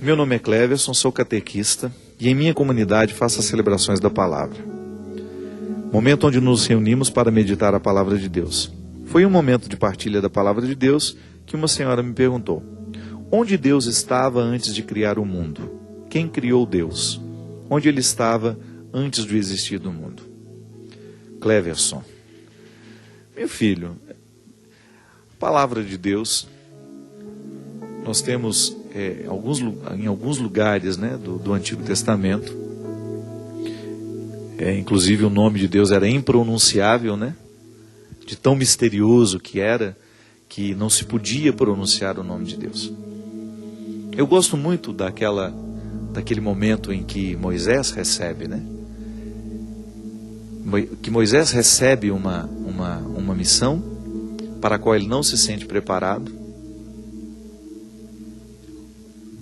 Meu nome é Cleverson, sou catequista e em minha comunidade faço as celebrações da palavra. Momento onde nos reunimos para meditar a palavra de Deus. Foi um momento de partilha da palavra de Deus que uma senhora me perguntou: onde Deus estava antes de criar o mundo? Quem criou Deus? Onde Ele estava antes de existir do mundo? Cleverson, meu filho, a palavra de Deus, nós temos em alguns lugares, né, do Antigo Testamento, inclusive o nome de Deus era impronunciável, né, de tão misterioso que era, que não se podia pronunciar o nome de Deus. Eu gosto muito daquele momento em que Moisés recebe, né, que Moisés recebe uma missão para a qual ele não se sente preparado.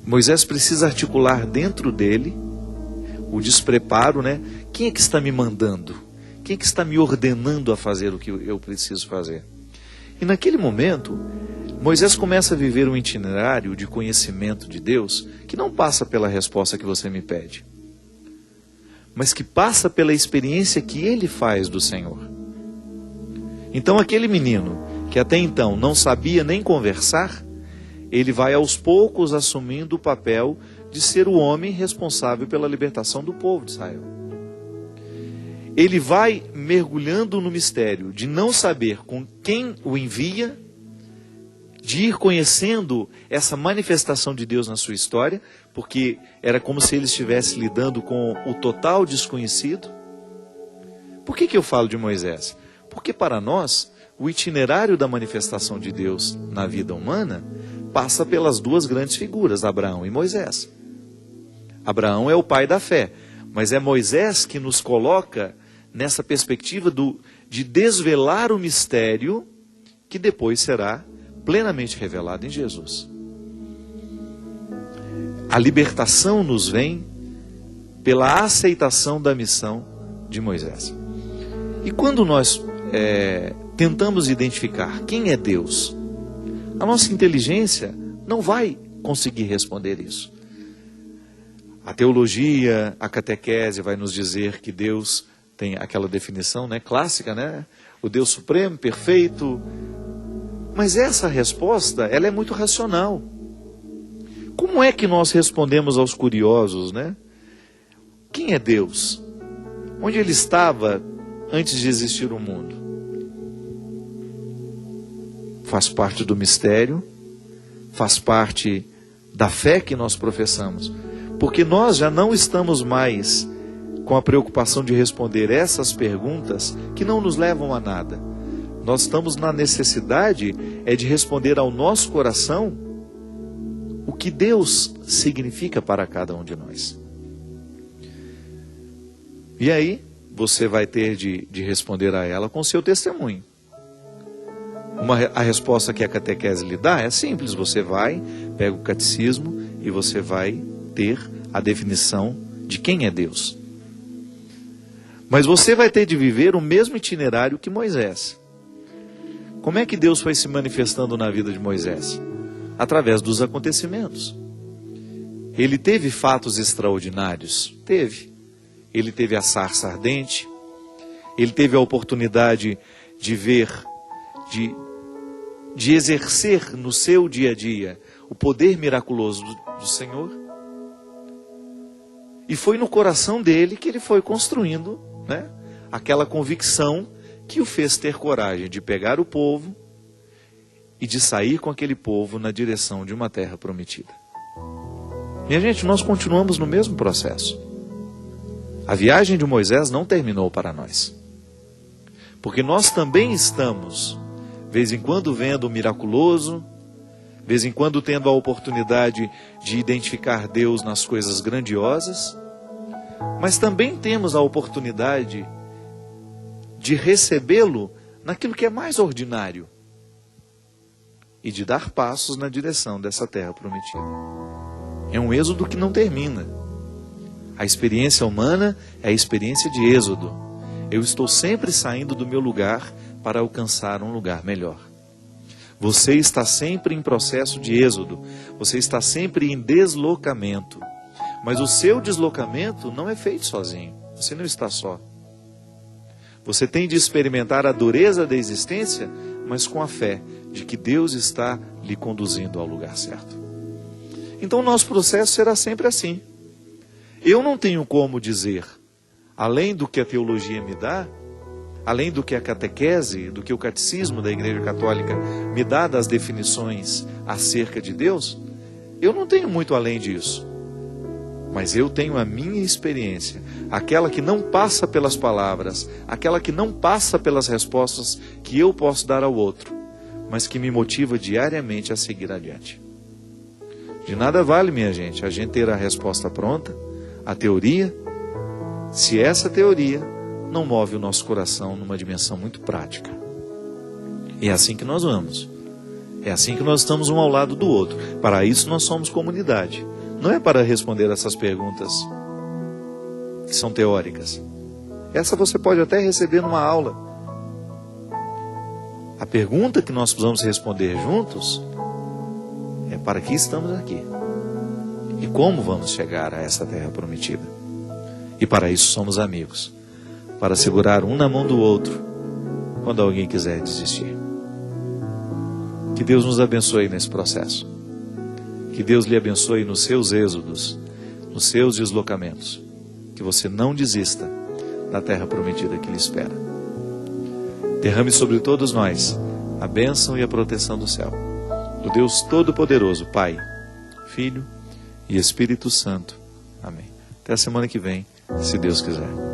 Moisés precisa articular dentro dele o despreparo, né? Quem é que está me mandando? Quem é que está me ordenando a fazer o que eu preciso fazer? E naquele momento, Moisés começa a viver um itinerário de conhecimento de Deus que não passa pela resposta que você me pede, mas que passa pela experiência que ele faz do Senhor. Então aquele menino que até então não sabia nem conversar, ele vai aos poucos assumindo o papel de ser o homem responsável pela libertação do povo de Israel. Ele vai mergulhando no mistério de não saber com quem o envia, de ir conhecendo essa manifestação de Deus na sua história, porque era como se ele estivesse lidando com o total desconhecido. Por que eu falo de Moisés? Porque para nós, o itinerário da manifestação de Deus na vida humana passa pelas duas grandes figuras, Abraão e Moisés. Abraão é o pai da fé, mas é Moisés que nos coloca nessa perspectiva de desvelar o mistério que depois será plenamente revelado em Jesus. A libertação nos vem pela aceitação da missão de Moisés. E quando nós tentamos identificar quem é Deus, a nossa inteligência não vai conseguir responder isso. A teologia, a catequese vai nos dizer que Deus tem aquela definição, né, clássica, né? O Deus supremo, perfeito. Mas essa resposta, ela é muito racional. Como é que nós respondemos aos curiosos, né? Quem é Deus? Onde Ele estava antes de existir o mundo? Faz parte do mistério, faz parte da fé que nós professamos, porque nós já não estamos mais com a preocupação de responder essas perguntas que não nos levam a nada. Nós estamos na necessidade de responder ao nosso coração o que Deus significa para cada um de nós. E aí, você vai ter de responder a ela com o seu testemunho. A resposta que a catequese lhe dá é simples: você vai, pega o catecismo e você vai ter a definição de quem é Deus. Mas você vai ter de viver o mesmo itinerário que Moisés. Como é que Deus foi se manifestando na vida de Moisés? Através dos acontecimentos. Ele teve fatos extraordinários? Teve. Ele teve a sarça ardente, ele teve a oportunidade de ver, de exercer no seu dia a dia o poder miraculoso do Senhor. E foi no coração dele que ele foi construindo, né, aquela convicção que o fez ter coragem de pegar o povo e de sair com aquele povo na direção de uma terra prometida. Minha gente, nós continuamos no mesmo processo. A viagem de Moisés não terminou para nós, porque nós também estamos, de vez em quando, vendo o miraculoso, de vez em quando tendo a oportunidade de identificar Deus nas coisas grandiosas, mas também temos a oportunidade de recebê-lo naquilo que é mais ordinário e de dar passos na direção dessa terra prometida. É um êxodo que não termina. A experiência humana é a experiência de êxodo. Eu estou sempre saindo do meu lugar para alcançar um lugar melhor. Você está sempre em processo de êxodo. Você está sempre em deslocamento. Mas o seu deslocamento não é feito sozinho. Você não está só. Você tem de experimentar a dureza da existência, mas com a fé de que Deus está lhe conduzindo ao lugar certo. Então o nosso processo será sempre assim. Eu não tenho como dizer, além do que a teologia me dá, além do que a catequese, do que o catecismo da Igreja Católica me dá das definições acerca de Deus, eu não tenho muito além disso. Mas eu tenho a minha experiência, aquela que não passa pelas palavras, aquela que não passa pelas respostas que eu posso dar ao outro, mas que me motiva diariamente a seguir adiante. De nada vale, minha gente, a gente ter a resposta pronta, a teoria, se essa teoria não move o nosso coração numa dimensão muito prática. E é assim que nós vamos. É assim que nós estamos um ao lado do outro. Para isso nós somos comunidade. Não é para responder essas perguntas que são teóricas. Essa você pode até receber numa aula. A pergunta que nós precisamos responder juntos é: para que estamos aqui? E como vamos chegar a essa terra prometida? E para isso somos amigos, para segurar um na mão do outro quando alguém quiser desistir. Que Deus nos abençoe nesse processo. Que Deus lhe abençoe nos seus êxodos, nos seus deslocamentos. Que você não desista da terra prometida que lhe espera. Derrame sobre todos nós a bênção e a proteção do céu, do Deus Todo-Poderoso, Pai, Filho e Espírito Santo. Amém. Até a semana que vem, se Deus quiser.